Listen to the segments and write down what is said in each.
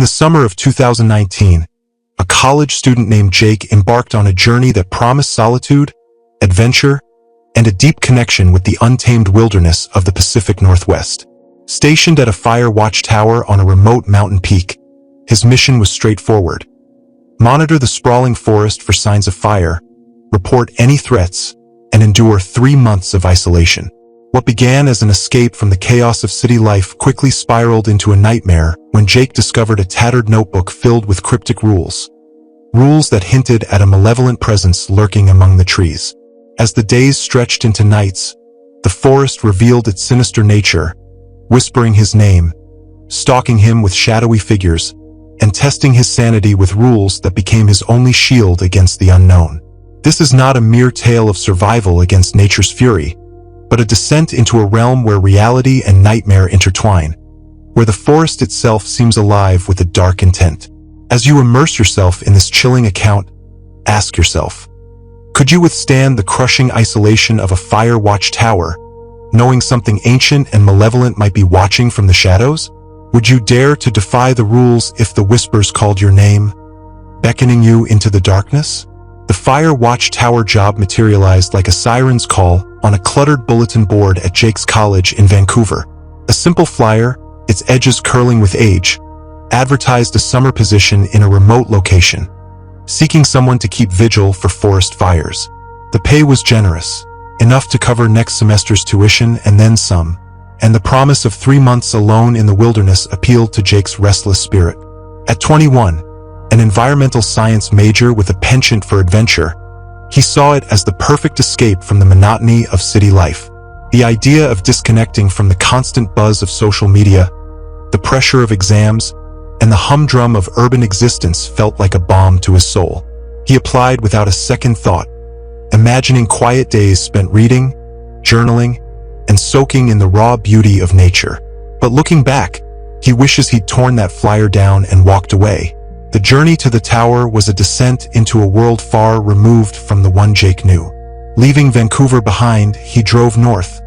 the summer of 2019, a college student named Jake embarked on a journey that promised solitude, adventure, and a deep connection with the untamed wilderness of the Pacific Northwest. Stationed at a fire watchtower on a remote mountain peak, his mission was straightforward. Monitor the sprawling forest for signs of fire, report any threats, and endure 3 months of isolation. What began as an escape from the chaos of city life quickly spiraled into a nightmare when Jake discovered a tattered notebook filled with cryptic rules. Rules that hinted at a malevolent presence lurking among the trees. As the days stretched into nights, the forest revealed its sinister nature, whispering his name, stalking him with shadowy figures, and testing his sanity with rules that became his only shield against the unknown. This is not a mere tale of survival against nature's fury, but a descent into a realm where reality and nightmare intertwine, where the forest itself seems alive with a dark intent. As you immerse yourself in this chilling account, ask yourself, could you withstand the crushing isolation of a fire watchtower, knowing something ancient and malevolent might be watching from the shadows? Would you dare to defy the rules if the whispers called your name, beckoning you into the darkness? The fire watchtower job materialized like a siren's call on a cluttered bulletin board at Jake's college in Vancouver. A simple flyer, its edges curling with age, advertised a summer position in a remote location, seeking someone to keep vigil for forest fires. The pay was generous, enough to cover next semester's tuition and then some, and the promise of 3 months alone in the wilderness appealed to Jake's restless spirit. At 21, an environmental science major with a penchant for adventure, he saw it as the perfect escape from the monotony of city life. The idea of disconnecting from the constant buzz of social media, the pressure of exams, and the humdrum of urban existence felt like a balm to his soul. He applied without a second thought, imagining quiet days spent reading, journaling, and soaking in the raw beauty of nature. But looking back, he wishes he'd torn that flyer down and walked away. The journey to the tower was a descent into a world far removed from the one Jake knew. Leaving Vancouver behind, he drove north,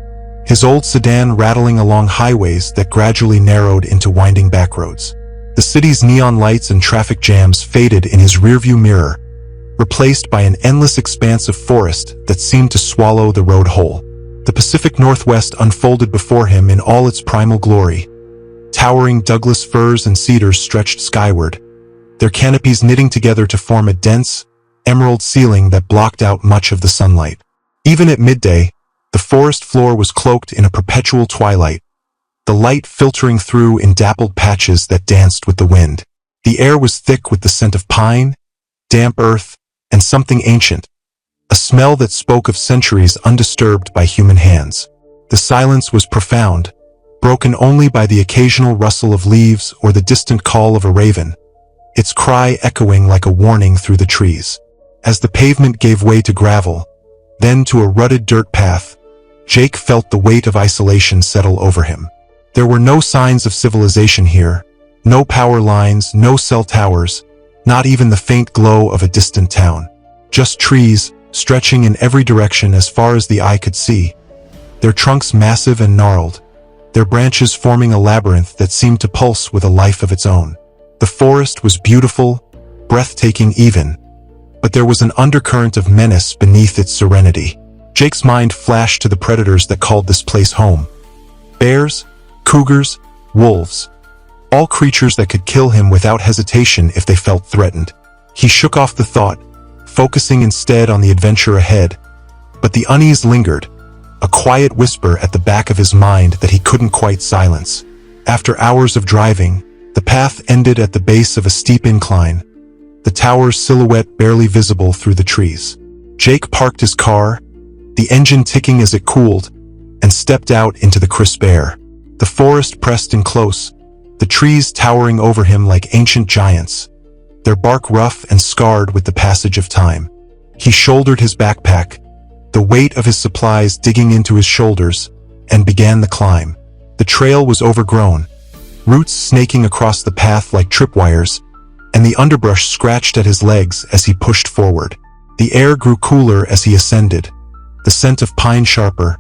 his old sedan rattling along highways that gradually narrowed into winding backroads. The city's neon lights and traffic jams faded in his rearview mirror, replaced by an endless expanse of forest that seemed to swallow the road whole. The Pacific Northwest unfolded before him in all its primal glory. Towering Douglas firs and cedars stretched skyward, their canopies knitting together to form a dense, emerald ceiling that blocked out much of the sunlight. Even at midday, the forest floor was cloaked in a perpetual twilight, the light filtering through in dappled patches that danced with the wind. The air was thick with the scent of pine, damp earth, and something ancient, a smell that spoke of centuries undisturbed by human hands. The silence was profound, broken only by the occasional rustle of leaves or the distant call of a raven, its cry echoing like a warning through the trees. As the pavement gave way to gravel, then to a rutted dirt path, Jake felt the weight of isolation settle over him. There were no signs of civilization here, no power lines, no cell towers, not even the faint glow of a distant town. Just trees, stretching in every direction as far as the eye could see, their trunks massive and gnarled, their branches forming a labyrinth that seemed to pulse with a life of its own. The forest was beautiful, breathtaking even, but there was an undercurrent of menace beneath its serenity. Jake's mind flashed to the predators that called this place home. Bears, cougars, wolves, all creatures that could kill him without hesitation if they felt threatened. He shook off the thought, focusing instead on the adventure ahead. But the unease lingered, a quiet whisper at the back of his mind that he couldn't quite silence. After hours of driving, the path ended at the base of a steep incline, the tower's silhouette barely visible through the trees. Jake parked his car, the engine ticking as it cooled, and stepped out into the crisp air. The forest pressed in close, the trees towering over him like ancient giants, their bark rough and scarred with the passage of time. He shouldered his backpack, the weight of his supplies digging into his shoulders, and began the climb. The trail was overgrown, roots snaking across the path like tripwires, and the underbrush scratched at his legs as he pushed forward. The air grew cooler as he ascended, the scent of pine sharper,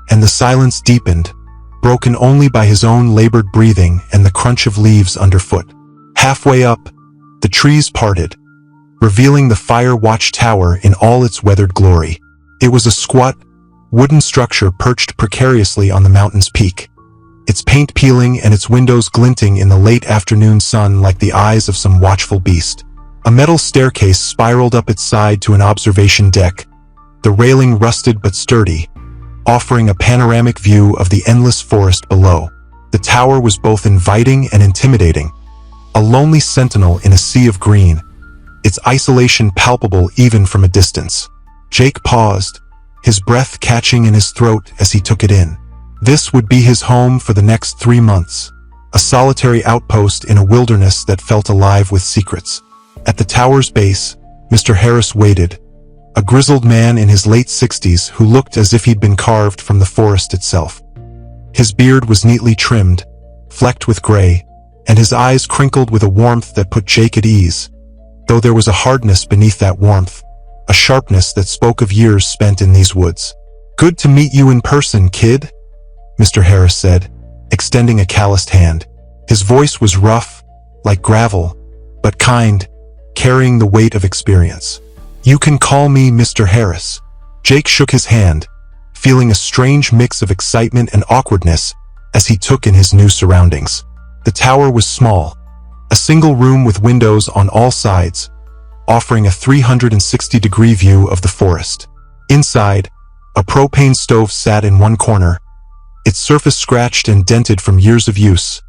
and the silence deepened, broken only by his own labored breathing and the crunch of leaves underfoot. Halfway up, the trees parted, revealing the fire watch tower in all its weathered glory. It was a squat, wooden structure perched precariously on the mountain's peak, its paint peeling and its windows glinting in the late afternoon sun like the eyes of some watchful beast. A metal staircase spiraled up its side to an observation deck, the railing rusted but sturdy, offering a panoramic view of the endless forest below. The tower was both inviting and intimidating, a lonely sentinel in a sea of green, its isolation palpable even from a distance. Jake paused, his breath catching in his throat as he took it in. This would be his home for the next 3 months, a solitary outpost in a wilderness that felt alive with secrets. At the tower's base, Mr. Harris waited, a grizzled man in his late 60s who looked as if he'd been carved from the forest itself. His beard was neatly trimmed, flecked with gray, and his eyes crinkled with a warmth that put Jake at ease, though there was a hardness beneath that warmth, a sharpness that spoke of years spent in these woods. "Good to meet you in person, kid," Mr. Harris said, extending a calloused hand. His voice was rough, like gravel, but kind, carrying the weight of experience. "You can call me Mr. Harris." Jake shook his hand, feeling a strange mix of excitement and awkwardness as he took in his new surroundings. The tower was small, a single room with windows on all sides, offering a 360-degree view of the forest. Inside, a propane stove sat in one corner, its surface scratched and dented from years of use,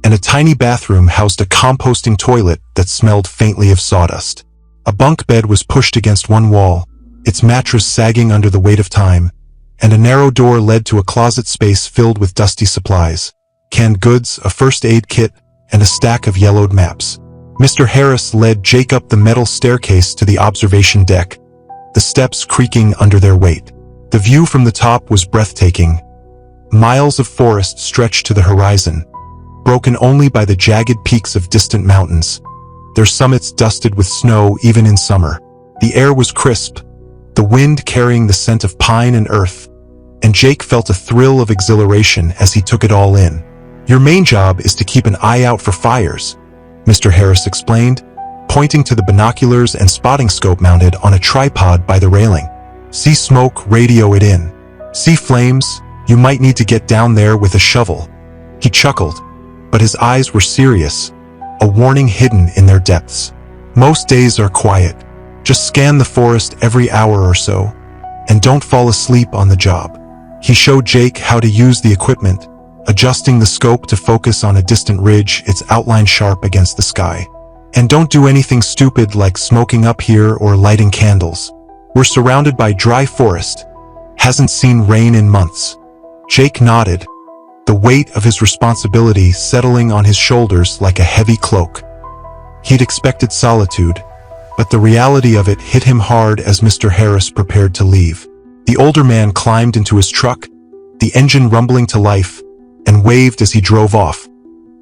and a tiny bathroom housed a composting toilet that smelled faintly of sawdust. A bunk bed was pushed against one wall, its mattress sagging under the weight of time, and a narrow door led to a closet space filled with dusty supplies, canned goods, a first aid kit, and a stack of yellowed maps. Mr. Harris led Jake up the metal staircase to the observation deck, the steps creaking under their weight. The view from the top was breathtaking. Miles of forest stretched to the horizon, broken only by the jagged peaks of distant mountains, their summits dusted with snow even in summer. The air was crisp, the wind carrying the scent of pine and earth, and Jake felt a thrill of exhilaration as he took it all in. "Your main job is to keep an eye out for fires," Mr. Harris explained, pointing to the binoculars and spotting scope mounted on a tripod by the railing. "See smoke, radio it in. See flames, you might need to get down there with a shovel." He chuckled, but his eyes were serious, a warning hidden in their depths. "Most days are quiet. Just scan the forest every hour or so, and don't fall asleep on the job." He showed Jake how to use the equipment, adjusting the scope to focus on a distant ridge, its outline sharp against the sky. "And don't do anything stupid like smoking up here or lighting candles. We're surrounded by dry forest. Hasn't seen rain in months." Jake nodded, the weight of his responsibility settling on his shoulders like a heavy cloak. He'd expected solitude, but the reality of it hit him hard as Mr. Harris prepared to leave. The older man climbed into his truck, the engine rumbling to life, and waved as he drove off,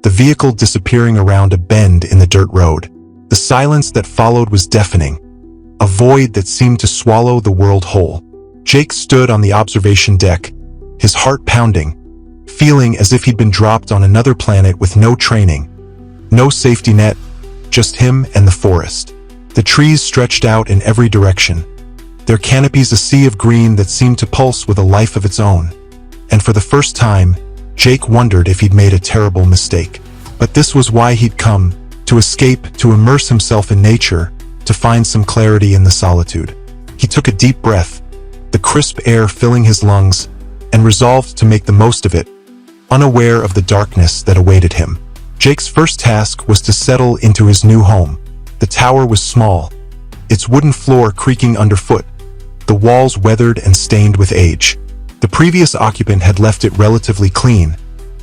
the vehicle disappearing around a bend in the dirt road. The silence that followed was deafening, a void that seemed to swallow the world whole. Jake stood on the observation deck, his heart pounding, feeling as if he'd been dropped on another planet with no training, no safety net, just him and the forest. The trees stretched out in every direction, their canopies a sea of green that seemed to pulse with a life of its own. And for the first time, Jake wondered if he'd made a terrible mistake. But this was why he'd come, to escape, to immerse himself in nature, to find some clarity in the solitude. He took a deep breath, the crisp air filling his lungs, and resolved to make the most of it, unaware of the darkness that awaited him. Jake's first task was to settle into his new home. The tower was small, its wooden floor creaking underfoot, the walls weathered and stained with age. The previous occupant had left it relatively clean,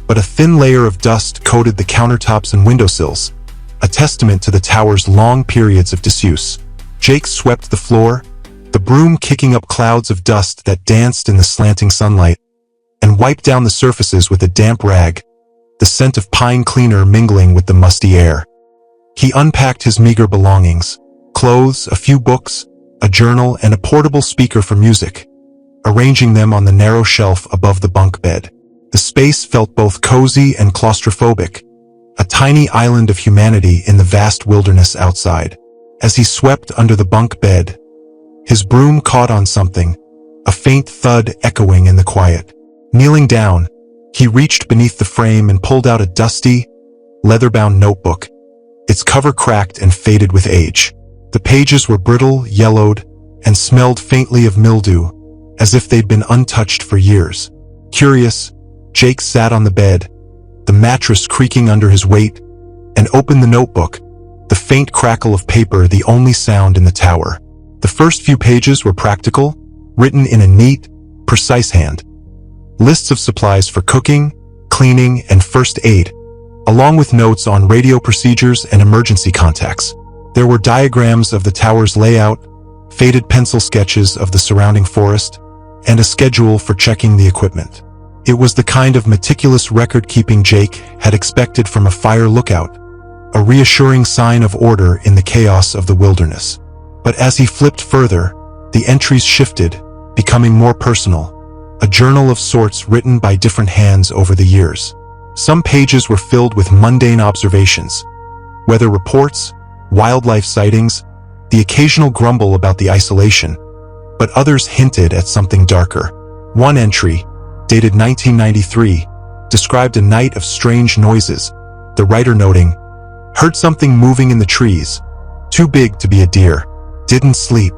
but a thin layer of dust coated the countertops and windowsills, a testament to the tower's long periods of disuse. Jake swept the floor, the broom kicking up clouds of dust that danced in the slanting sunlight, and wiped down the surfaces with a damp rag, the scent of pine cleaner mingling with the musty air. He unpacked his meager belongings, clothes, a few books, a journal, and a portable speaker for music, arranging them on the narrow shelf above the bunk bed. The space felt both cozy and claustrophobic, a tiny island of humanity in the vast wilderness outside. As he swept under the bunk bed, his broom caught on something, a faint thud echoing in the quiet. Kneeling down, he reached beneath the frame and pulled out a dusty, leather-bound notebook, its cover cracked and faded with age. The pages were brittle, yellowed, and smelled faintly of mildew, as if they'd been untouched for years. Curious, Jake sat on the bed, the mattress creaking under his weight, and opened the notebook, the faint crackle of paper the only sound in the tower. The first few pages were practical, written in a neat, precise hand. Lists of supplies for cooking, cleaning, and first aid, along with notes on radio procedures and emergency contacts. There were diagrams of the tower's layout, faded pencil sketches of the surrounding forest, and a schedule for checking the equipment. It was the kind of meticulous record-keeping Jake had expected from a fire lookout, a reassuring sign of order in the chaos of the wilderness. But as he flipped further, the entries shifted, becoming more personal, a journal of sorts written by different hands over the years. Some pages were filled with mundane observations, weather reports, wildlife sightings, the occasional grumble about the isolation, but others hinted at something darker. One entry, dated 1993, described a night of strange noises, the writer noting, "Heard something moving in the trees, too big to be a deer. Didn't sleep."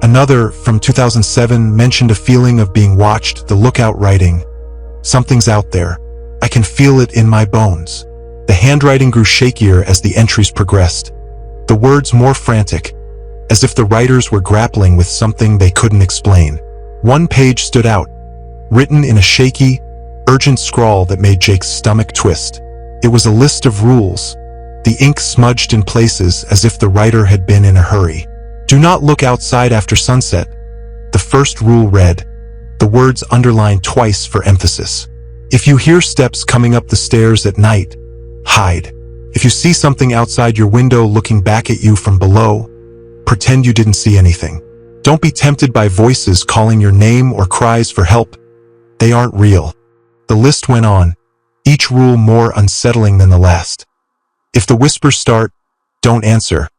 Another, from 2007, mentioned a feeling of being watched, the lookout writing, "Something's out there. I can feel it in my bones." The handwriting grew shakier as the entries progressed, the words more frantic, as if the writers were grappling with something they couldn't explain. One page stood out, written in a shaky, urgent scrawl that made Jake's stomach twist. It was a list of rules, the ink smudged in places as if the writer had been in a hurry. "Do not look outside after sunset," the first rule read, the words underlined twice for emphasis. "If you hear steps coming up the stairs at night, hide. If you see something outside your window looking back at you from below, pretend you didn't see anything. Don't be tempted by voices calling your name or cries for help. They aren't real." The list went on, each rule more unsettling than the last. If the whispers start, don't answer,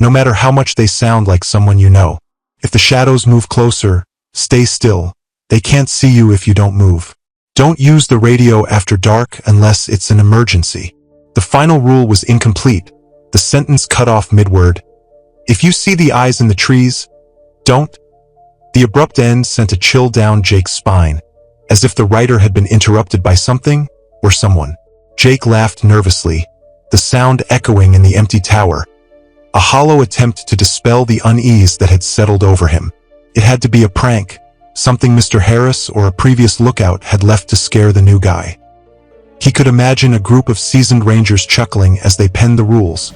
no matter how much they sound like someone you know. If the shadows move closer, stay still. They can't see you if you don't move. Don't use the radio after dark unless it's an emergency. The final rule was incomplete, the sentence cut off mid-word. "If you see the eyes in the trees, don't." The abrupt end sent a chill down Jake's spine, as if the writer had been interrupted by something or someone. Jake laughed nervously, the sound echoing in the empty tower, a hollow attempt to dispel the unease that had settled over him. It had to be a prank, something Mr. Harris or a previous lookout had left to scare the new guy. He could imagine a group of seasoned rangers chuckling as they penned the rules,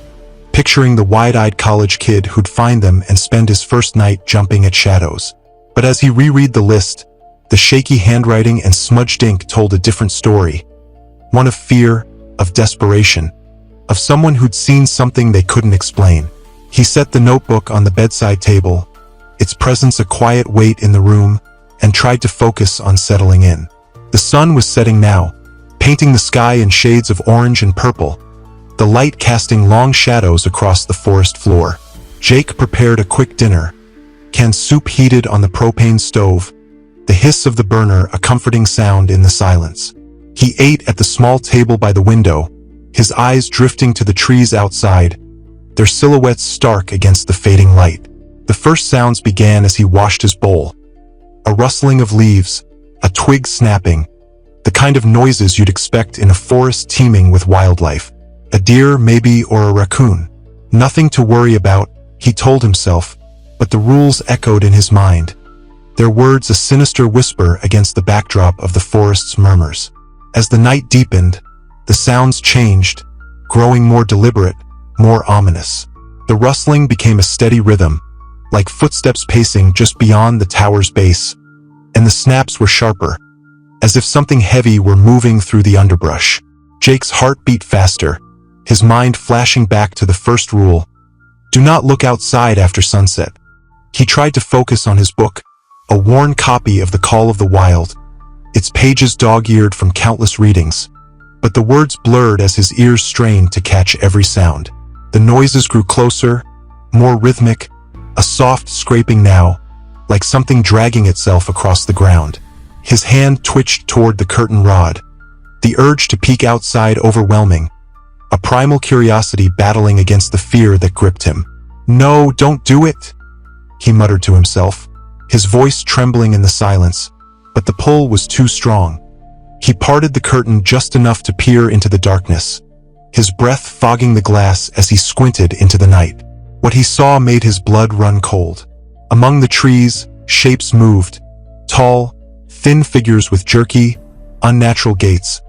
picturing the wide-eyed college kid who'd find them and spend his first night jumping at shadows. But as he reread the list, the shaky handwriting and smudged ink told a different story, one of fear, of desperation, of someone who'd seen something they couldn't explain. He set the notebook on the bedside table, its presence a quiet weight in the room, and tried to focus on settling in. The sun was setting now, painting the sky in shades of orange and purple, the light casting long shadows across the forest floor. Jake prepared a quick dinner, canned soup heated on the propane stove, the hiss of the burner a comforting sound in the silence. He ate at the small table by the window, his eyes drifting to the trees outside, their silhouettes stark against the fading light. The first sounds began as he washed his bowl. A rustling of leaves, a twig snapping, the kind of noises you'd expect in a forest teeming with wildlife. A deer, maybe, or a raccoon. Nothing to worry about, he told himself, but the rules echoed in his mind, their words a sinister whisper against the backdrop of the forest's murmurs. As the night deepened, the sounds changed, growing more deliberate, more ominous. The rustling became a steady rhythm, like footsteps pacing just beyond the tower's base, and the snaps were sharper, as if something heavy were moving through the underbrush. Jake's heart beat faster, his mind flashing back to the first rule, do not look outside after sunset. He tried to focus on his book, a worn copy of The Call of the Wild, its pages dog-eared from countless readings. but the words blurred as his ears strained to catch every sound. The noises grew closer, more rhythmic, a soft scraping now, like something dragging itself across the ground. His hand twitched toward the curtain rod, the urge to peek outside overwhelming, a primal curiosity battling against the fear that gripped him. "No, don't do it," he muttered to himself, his voice trembling in the silence, but the pull was too strong. He parted the curtain just enough to peer into the darkness, his breath fogging the glass as he squinted into the night. What he saw made his blood run cold. Among the trees, shapes moved, tall, thin figures with jerky, unnatural gaits,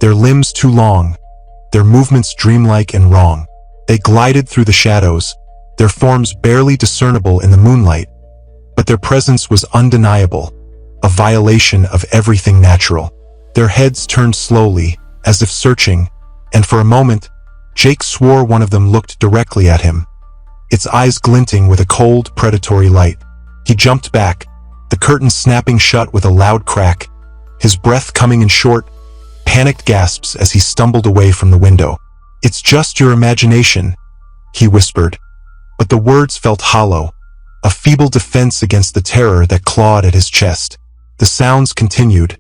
their limbs too long, their movements dreamlike and wrong. They glided through the shadows, their forms barely discernible in the moonlight, but their presence was undeniable, a violation of everything natural. Their heads turned slowly, as if searching, and for a moment, Jake swore one of them looked directly at him, its eyes glinting with a cold, predatory light. He jumped back, the curtain snapping shut with a loud crack, his breath coming in short, panicked gasps as he stumbled away from the window. "It's just your imagination," he whispered, but the words felt hollow, a feeble defense against the terror that clawed at his chest. The sounds continued,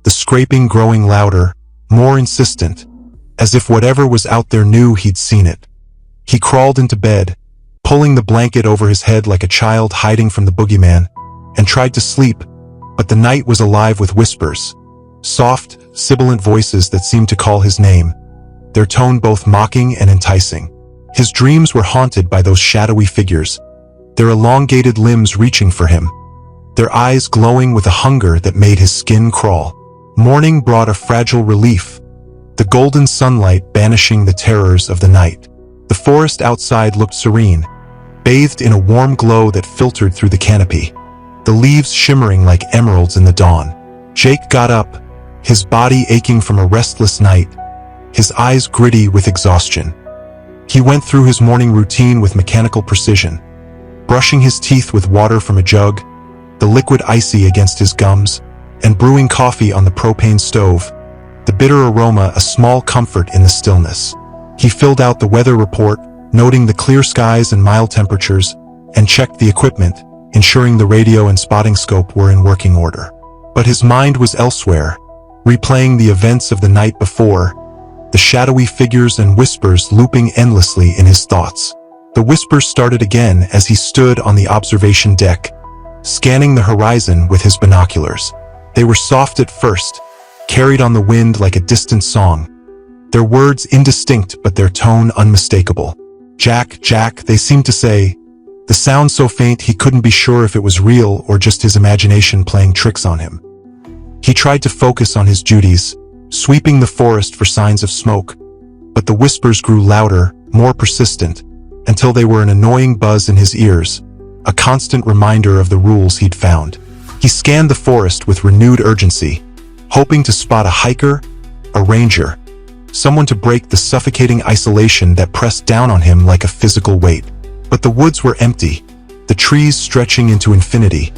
the scraping growing louder, more insistent, as if whatever was out there knew he'd seen it. He crawled into bed, pulling the blanket over his head like a child hiding from the boogeyman, and tried to sleep, but the night was alive with whispers, soft, sibilant voices that seemed to call his name, their tone both mocking and enticing. His dreams were haunted by those shadowy figures, their elongated limbs reaching for him, their eyes glowing with a hunger that made his skin crawl. Morning brought a fragile relief, the golden sunlight banishing the terrors of the night. The forest outside looked serene, bathed in a warm glow that filtered through the canopy, the leaves shimmering like emeralds in the dawn. Jake got up, his body aching from a restless night, his eyes gritty with exhaustion. He went through his morning routine with mechanical precision, brushing his teeth with water from a jug, the liquid icy against his gums, and brewing coffee on the propane stove, the bitter aroma a small comfort in the stillness. He filled out the weather report, noting the clear skies and mild temperatures, and checked the equipment, ensuring the radio and spotting scope were in working order. But his mind was elsewhere, replaying the events of the night before, the shadowy figures and whispers looping endlessly in his thoughts. The whispers started again as he stood on the observation deck, scanning the horizon with his binoculars. They were soft at first, carried on the wind like a distant song, their words indistinct but their tone unmistakable. "Jack, Jack," they seemed to say, the sound so faint he couldn't be sure if it was real or just his imagination playing tricks on him. He tried to focus on his duties, sweeping the forest for signs of smoke, but the whispers grew louder, more persistent, until they were an annoying buzz in his ears, a constant reminder of the rules he'd found. He scanned the forest with renewed urgency, hoping to spot a hiker, a ranger, someone to break the suffocating isolation that pressed down on him like a physical weight. But the woods were empty, the trees stretching into infinity,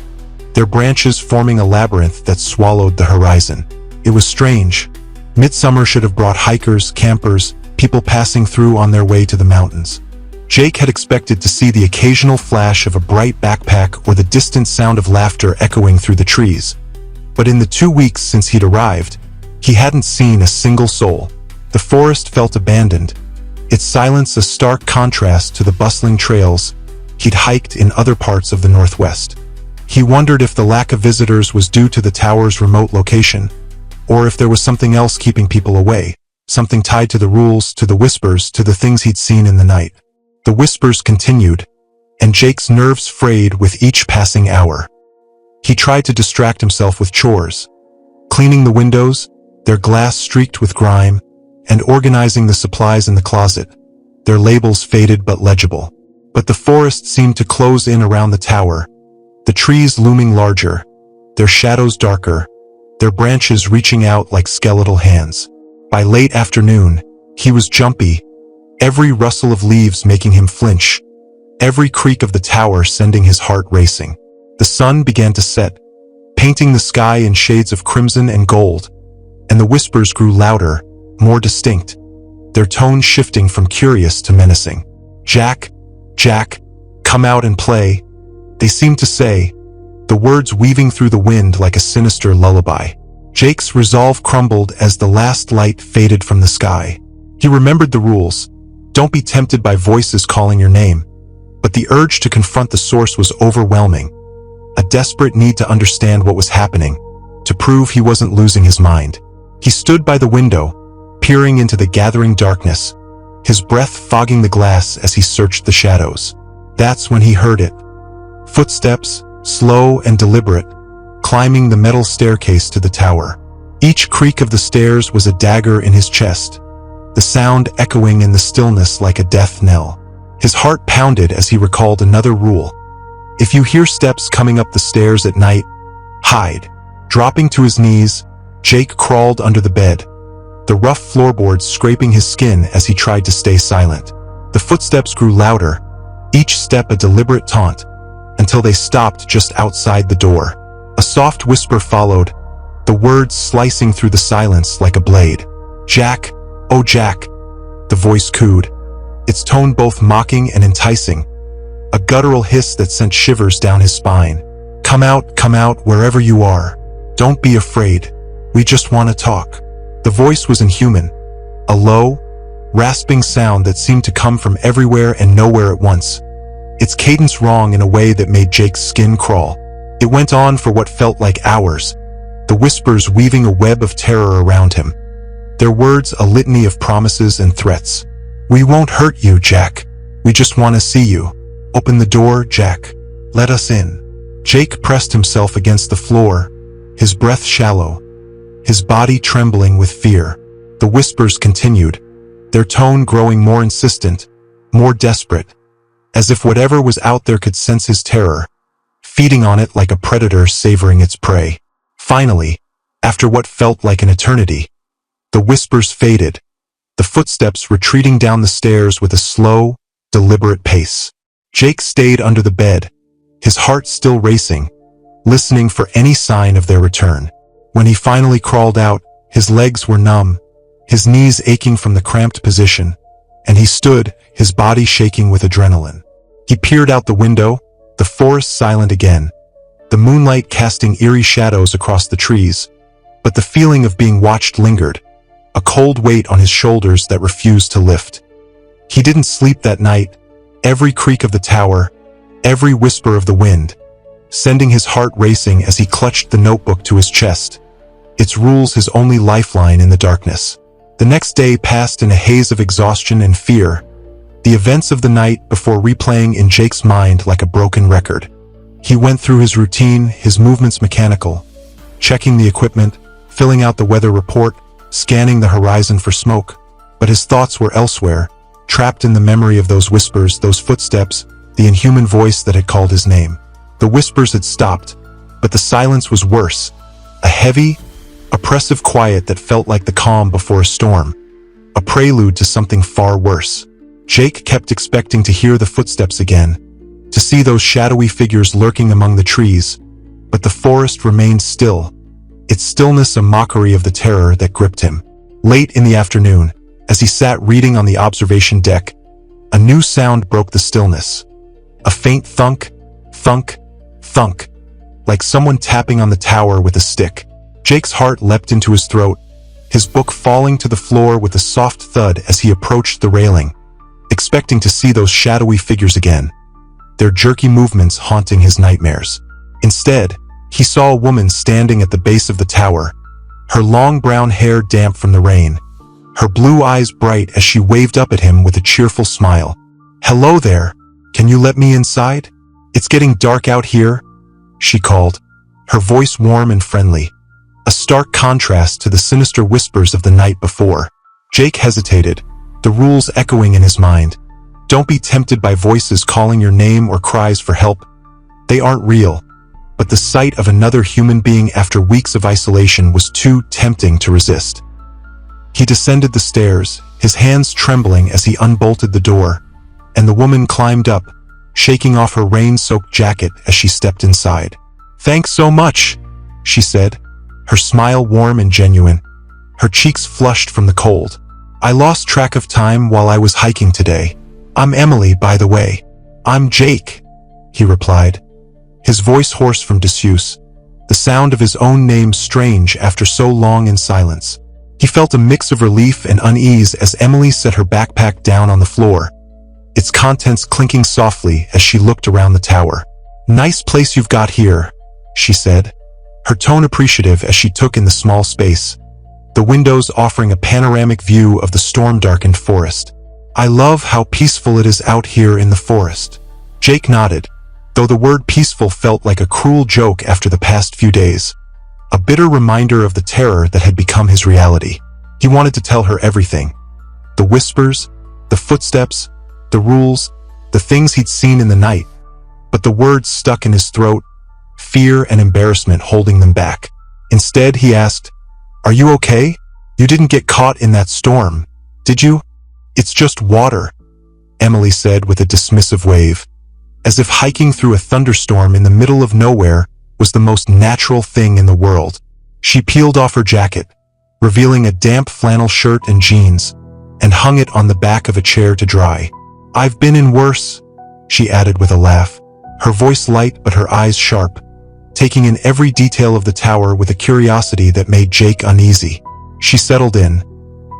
their branches forming a labyrinth that swallowed the horizon. It was strange. Midsummer should have brought hikers, campers, people passing through on their way to the mountains. Jake had expected to see the occasional flash of a bright backpack or the distant sound of laughter echoing through the trees. But in the 2 weeks since he'd arrived, he hadn't seen a single soul. The forest felt abandoned, its silence a stark contrast to the bustling trails he'd hiked in other parts of the Northwest. He wondered if the lack of visitors was due to the tower's remote location, or if there was something else keeping people away, something tied to the rules, to the whispers, to the things he'd seen in the night. The whispers continued, and Jake's nerves frayed with each passing hour. He tried to distract himself with chores, cleaning the windows, their glass streaked with grime, and organizing the supplies in the closet, their labels faded but legible. But the forest seemed to close in around the tower, the trees looming larger, their shadows darker, their branches reaching out like skeletal hands. By late afternoon, he was jumpy, every rustle of leaves making him flinch, every creak of the tower sending his heart racing. The sun began to set, painting the sky in shades of crimson and gold, and the whispers grew louder, more distinct, their tone shifting from curious to menacing. "Jack, Jack, come out and play," they seemed to say, the words weaving through the wind like a sinister lullaby. Jake's resolve crumbled as the last light faded from the sky. He remembered the rules. Don't be tempted by voices calling your name. But the urge to confront the source was overwhelming. A desperate need to understand what was happening, to prove he wasn't losing his mind. He stood by the window, peering into the gathering darkness, his breath fogging the glass as he searched the shadows. That's when he heard it. Footsteps, slow and deliberate, climbing the metal staircase to the tower. Each creak of the stairs was a dagger in his chest, the sound echoing in the stillness like a death knell. His heart pounded as he recalled another rule. If you hear steps coming up the stairs at night, hide. Dropping to his knees, Jake crawled under the bed, the rough floorboards scraping his skin as he tried to stay silent. The footsteps grew louder, each step a deliberate taunt, until they stopped just outside the door. A soft whisper followed, the words slicing through the silence like a blade. "Jack, oh Jack," the voice cooed, its tone both mocking and enticing, a guttural hiss that sent shivers down his spine. Come out, wherever you are. Don't be afraid. We just want to talk." The voice was inhuman, a low, rasping sound that seemed to come from everywhere and nowhere at once, its cadence wrong in a way that made Jake's skin crawl. It went on for what felt like hours, the whispers weaving a web of terror around him, their words a litany of promises and threats. "We won't hurt you, Jack. We just want to see you. Open the door, Jack. Let us in." Jake pressed himself against the floor, his breath shallow, his body trembling with fear. The whispers continued, their tone growing more insistent, more desperate, as if whatever was out there could sense his terror, feeding on it like a predator savoring its prey. Finally, after what felt like an eternity, the whispers faded, the footsteps retreating down the stairs with a slow, deliberate pace. Jake stayed under the bed, his heart still racing, listening for any sign of their return. When he finally crawled out, his legs were numb, his knees aching from the cramped position, and he stood, his body shaking with adrenaline. He peered out the window, the forest silent again, the moonlight casting eerie shadows across the trees, but the feeling of being watched lingered, a cold weight on his shoulders that refused to lift. He didn't sleep that night, every creak of the tower, every whisper of the wind, sending his heart racing as he clutched the notebook to his chest, its rules his only lifeline in the darkness. The next day passed in a haze of exhaustion and fear, the events of the night before replaying in Jake's mind like a broken record. He went through his routine, his movements mechanical, checking the equipment, filling out the weather report, scanning the horizon for smoke, but his thoughts were elsewhere, trapped in the memory of those whispers, those footsteps, the inhuman voice that had called his name. The whispers had stopped, but the silence was worse, a heavy, oppressive quiet that felt like the calm before a storm, a prelude to something far worse. Jake kept expecting to hear the footsteps again, to see those shadowy figures lurking among the trees, but the forest remained still, its stillness a mockery of the terror that gripped him. Late in the afternoon, as he sat reading on the observation deck, a new sound broke the stillness. A faint thunk, thunk, thunk, like someone tapping on the tower with a stick. Jake's heart leapt into his throat, his book falling to the floor with a soft thud as he approached the railing, expecting to see those shadowy figures again, their jerky movements haunting his nightmares. Instead, he saw a woman standing at the base of the tower, her long brown hair damp from the rain, her blue eyes bright as she waved up at him with a cheerful smile. "Hello there, can you let me inside? It's getting dark out here," she called, her voice warm and friendly, a stark contrast to the sinister whispers of the night before. Jake hesitated, the rules echoing in his mind. Don't be tempted by voices calling your name or cries for help. They aren't real, but the sight of another human being after weeks of isolation was too tempting to resist. He descended the stairs, his hands trembling as he unbolted the door, and the woman climbed up, shaking off her rain-soaked jacket as she stepped inside. "Thanks so much," she said, her smile warm and genuine. Her cheeks flushed from the cold. "I lost track of time while I was hiking today. I'm Emily, by the way." "I'm Jake," he replied, his voice hoarse from disuse, the sound of his own name strange after so long in silence. He felt a mix of relief and unease as Emily set her backpack down on the floor, its contents clinking softly as she looked around the tower. "Nice place you've got here," she said, her tone appreciative as she took in the small space, the windows offering a panoramic view of the storm-darkened forest. "I love how peaceful it is out here in the forest." Jake nodded, though the word peaceful felt like a cruel joke after the past few days, a bitter reminder of the terror that had become his reality. He wanted to tell her everything. The whispers, the footsteps, the rules, the things he'd seen in the night. But the words stuck in his throat, fear and embarrassment holding them back. Instead, he asked, "Are you okay? You didn't get caught in that storm, did you?" "It's just water," Emily said with a dismissive wave, as if hiking through a thunderstorm in the middle of nowhere was the most natural thing in the world. She peeled off her jacket, revealing a damp flannel shirt and jeans, and hung it on the back of a chair to dry. "I've been in worse," she added with a laugh, her voice light but her eyes sharp, taking in every detail of the tower with a curiosity that made Jake uneasy. She settled in,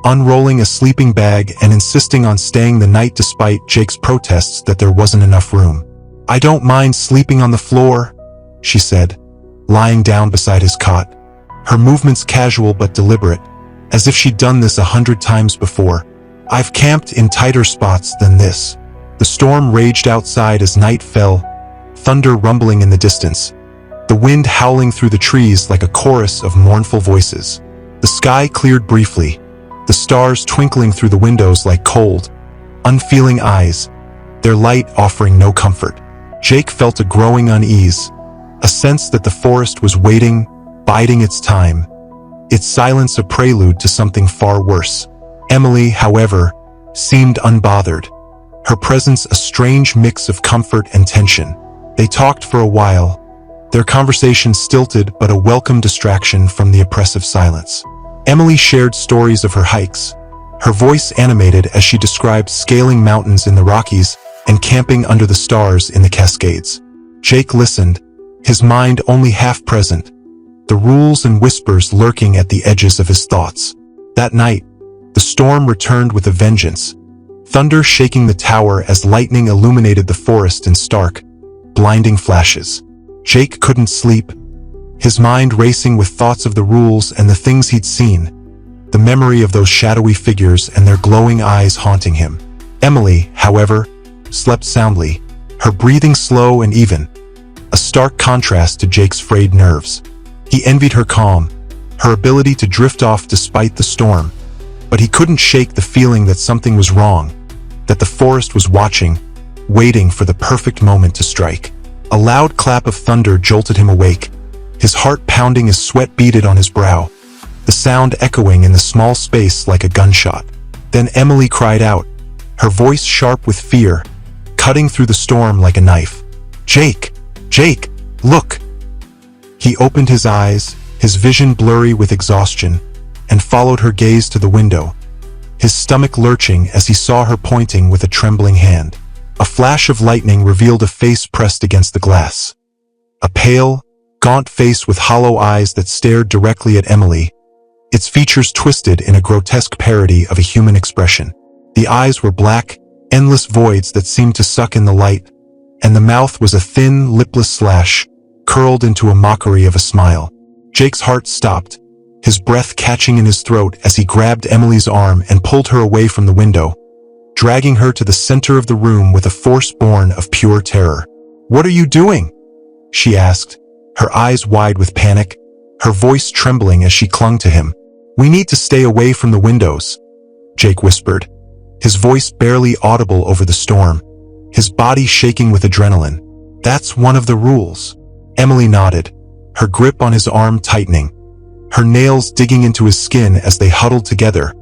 unrolling a sleeping bag and insisting on staying the night despite Jake's protests that there wasn't enough room. "I don't mind sleeping on the floor," she said, lying down beside his cot, her movements casual but deliberate, as if she'd done this 100 times before. "I've camped in tighter spots than this." The storm raged outside as night fell, thunder rumbling in the distance, the wind howling through the trees like a chorus of mournful voices. The sky cleared briefly, the stars twinkling through the windows like cold, unfeeling eyes, their light offering no comfort. Jake felt a growing unease, a sense that the forest was waiting, biding its time, its silence a prelude to something far worse. Emily, however, seemed unbothered, her presence a strange mix of comfort and tension. They talked for a while, their conversation stilted but a welcome distraction from the oppressive silence. Emily shared stories of her hikes, her voice animated as she described scaling mountains in the Rockies and camping under the stars in the Cascades. Jake listened, his mind only half present, the rules and whispers lurking at the edges of his thoughts. That night, the storm returned with a vengeance, thunder shaking the tower as lightning illuminated the forest in stark, blinding flashes. Jake couldn't sleep, his mind racing with thoughts of the rules and the things he'd seen, the memory of those shadowy figures and their glowing eyes haunting him. Emily, however, slept soundly, her breathing slow and even, a stark contrast to Jake's frayed nerves. He envied her calm, her ability to drift off despite the storm, but he couldn't shake the feeling that something was wrong, that the forest was watching, waiting for the perfect moment to strike. A loud clap of thunder jolted him awake, his heart pounding as sweat beaded on his brow, the sound echoing in the small space like a gunshot. Then Emily cried out, her voice sharp with fear, cutting through the storm like a knife. "Jake! Jake! Look!" He opened his eyes, his vision blurry with exhaustion, and followed her gaze to the window, his stomach lurching as he saw her pointing with a trembling hand. A flash of lightning revealed a face pressed against the glass. A pale, gaunt face with hollow eyes that stared directly at Emily, its features twisted in a grotesque parody of a human expression. The eyes were black, endless voids that seemed to suck in the light, and the mouth was a thin, lipless slash, curled into a mockery of a smile. Jake's heart stopped, his breath catching in his throat as he grabbed Emily's arm and pulled her away from the window, dragging her to the center of the room with a force born of pure terror. "What are you doing?" she asked, her eyes wide with panic, her voice trembling as she clung to him. "We need to stay away from the windows," Jake whispered, his voice barely audible over the storm, his body shaking with adrenaline. "That's one of the rules." Emily nodded, her grip on his arm tightening, her nails digging into his skin as they huddled together,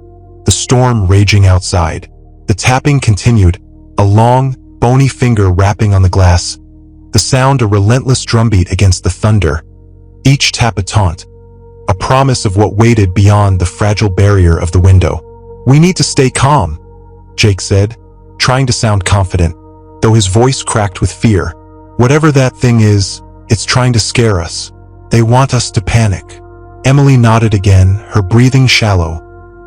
the storm raging outside. The tapping continued, a long, bony finger rapping on the glass, the sound a relentless drumbeat against the thunder, each tap a taunt, a promise of what waited beyond the fragile barrier of the window. "We need to stay calm," Jake said, trying to sound confident, though his voice cracked with fear. "Whatever that thing is, it's trying to scare us. They want us to panic." Emily nodded again, her breathing shallow,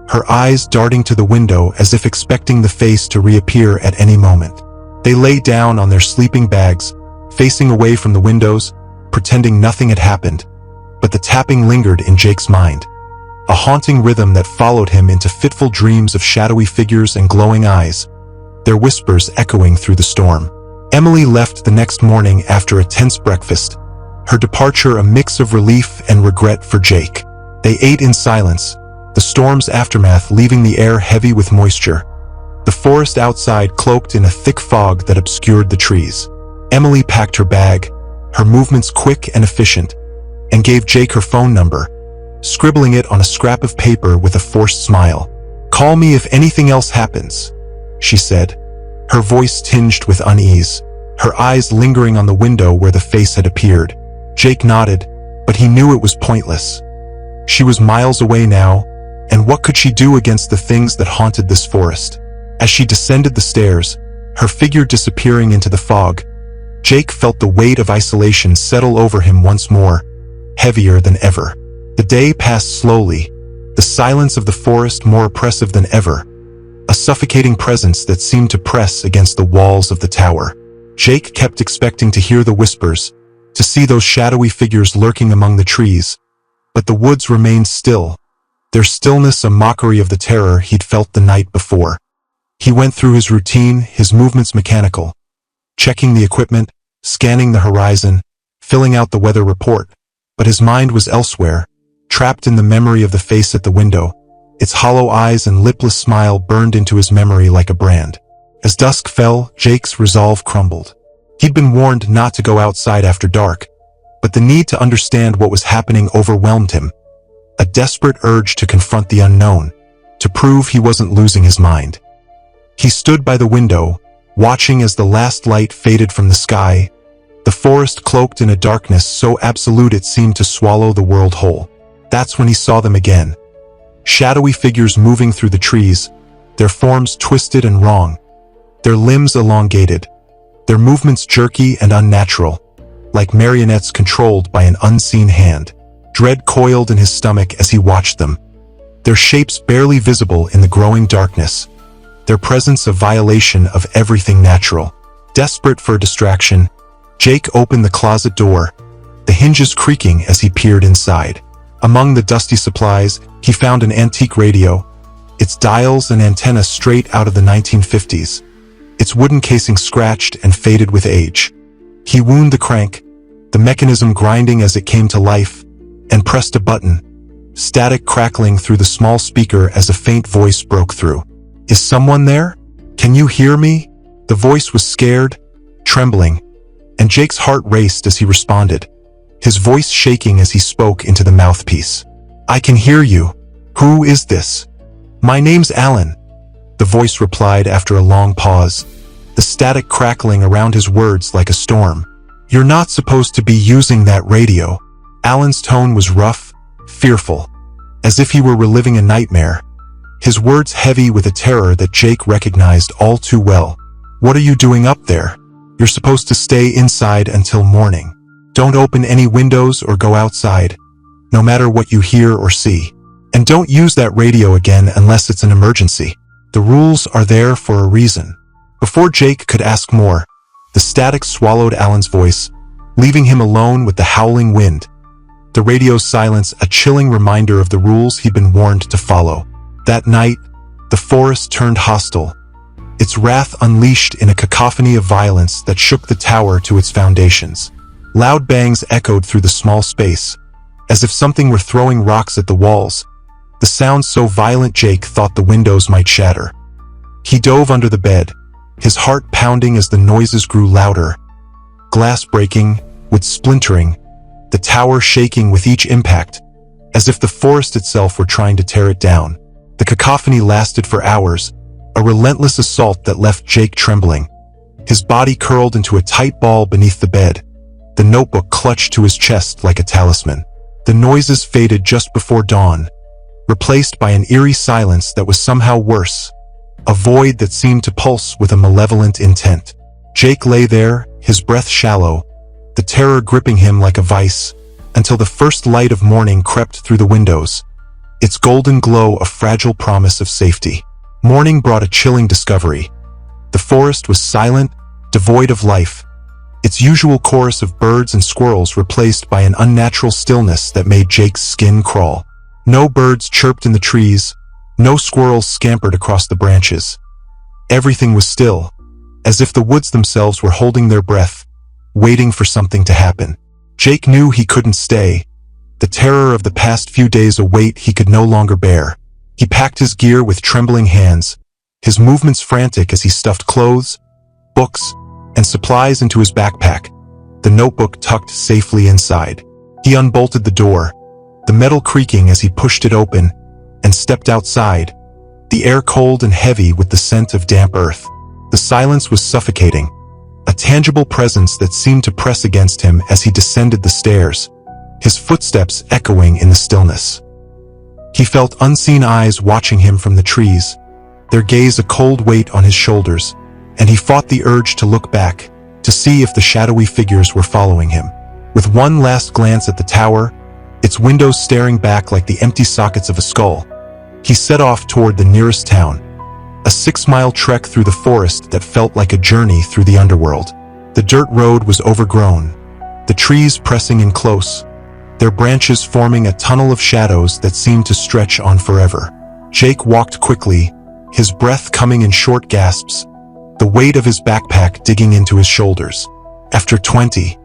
her eyes darting to the window as if expecting the face to reappear at any moment. They lay down on their sleeping bags, facing away from the windows, pretending nothing had happened. But the tapping lingered in Jake's mind, a haunting rhythm that followed him into fitful dreams of shadowy figures and glowing eyes, their whispers echoing through the storm. Emily left the next morning after a tense breakfast, her departure a mix of relief and regret for Jake. They ate in silence, the storm's aftermath leaving the air heavy with moisture, the forest outside cloaked in a thick fog that obscured the trees. Emily packed her bag, her movements quick and efficient, and gave Jake her phone number, scribbling it on a scrap of paper with a forced smile. "Call me if anything else happens," she said, her voice tinged with unease, her eyes lingering on the window where the face had appeared. Jake nodded, but he knew it was pointless. She was miles away now, and what could she do against the things that haunted this forest? As she descended the stairs, her figure disappearing into the fog, Jake felt the weight of isolation settle over him once more, heavier than ever. The day passed slowly, the silence of the forest more oppressive than ever, a suffocating presence that seemed to press against the walls of the tower. Jake kept expecting to hear the whispers, to see those shadowy figures lurking among the trees, but the woods remained still, their stillness a mockery of the terror he'd felt the night before. He went through his routine, his movements mechanical, checking the equipment, scanning the horizon, filling out the weather report, but his mind was elsewhere, trapped in the memory of the face at the window. Its hollow eyes and lipless smile burned into his memory like a brand. As dusk fell, Jake's resolve crumbled. He'd been warned not to go outside after dark, but the need to understand what was happening overwhelmed him. A desperate urge to confront the unknown, to prove he wasn't losing his mind. He stood by the window, watching as the last light faded from the sky, the forest cloaked in a darkness so absolute it seemed to swallow the world whole. That's when he saw them again. Shadowy figures moving through the trees, their forms twisted and wrong, their limbs elongated, their movements jerky and unnatural, like marionettes controlled by an unseen hand. Dread coiled in his stomach as he watched them, their shapes barely visible in the growing darkness, their presence a violation of everything natural. Desperate for a distraction, Jake opened the closet door, the hinges creaking as he peered inside. Among the dusty supplies, he found an antique radio, its dials and antenna straight out of the 1950s, its wooden casing scratched and faded with age. He wound the crank, the mechanism grinding as it came to life, and pressed a button, static crackling through the small speaker as a faint voice broke through. "Is someone there? Can you hear me?" The voice was scared, trembling, and Jake's heart raced as he responded, his voice shaking as he spoke into the mouthpiece. "I can hear you. Who is this?" "My name's Alan," the voice replied after a long pause, the static crackling around his words like a storm. "You're not supposed to be using that radio." Alan's tone was rough, fearful, as if he were reliving a nightmare, his words heavy with a terror that Jake recognized all too well. "What are you doing up there? You're supposed to stay inside until morning. Don't open any windows or go outside, no matter what you hear or see. And don't use that radio again unless it's an emergency. The rules are there for a reason." Before Jake could ask more, the static swallowed Alan's voice, leaving him alone with the howling wind. The radio's silence a chilling reminder of the rules he'd been warned to follow. That night, the forest turned hostile, its wrath unleashed in a cacophony of violence that shook the tower to its foundations. Loud bangs echoed through the small space, as if something were throwing rocks at the walls, the sound so violent Jake thought the windows might shatter. He dove under the bed, his heart pounding as the noises grew louder, glass breaking, wood splintering, the tower shaking with each impact, as if the forest itself were trying to tear it down. The cacophony lasted for hours, a relentless assault that left Jake trembling, his body curled into a tight ball beneath the bed, the notebook clutched to his chest like a talisman. The noises faded just before dawn, replaced by an eerie silence that was somehow worse, a void that seemed to pulse with a malevolent intent. Jake lay there, his breath shallow, the terror gripping him like a vice, until the first light of morning crept through the windows, its golden glow a fragile promise of safety. Morning brought a chilling discovery. The forest was silent, devoid of life, its usual chorus of birds and squirrels replaced by an unnatural stillness that made Jake's skin crawl. No birds chirped in the trees, no squirrels scampered across the branches. Everything was still, as if the woods themselves were holding their breath, waiting for something to happen. Jake knew he couldn't stay, the terror of the past few days a weight he could no longer bear. He packed his gear with trembling hands, his movements frantic as he stuffed clothes, books, and supplies into his backpack, the notebook tucked safely inside. He unbolted the door, the metal creaking as he pushed it open, and stepped outside, the air cold and heavy with the scent of damp earth. The silence was suffocating, a tangible presence that seemed to press against him as he descended the stairs, his footsteps echoing in the stillness. He felt unseen eyes watching him from the trees, their gaze a cold weight on his shoulders, and he fought the urge to look back, to see if the shadowy figures were following him. With one last glance at the tower, its windows staring back like the empty sockets of a skull, he set off toward the nearest town, a 6-mile trek through the forest that felt like a journey through the underworld. The dirt road was overgrown, the trees pressing in close, their branches forming a tunnel of shadows that seemed to stretch on forever. Jake walked quickly, his breath coming in short gasps, the weight of his backpack digging into his shoulders. After 20,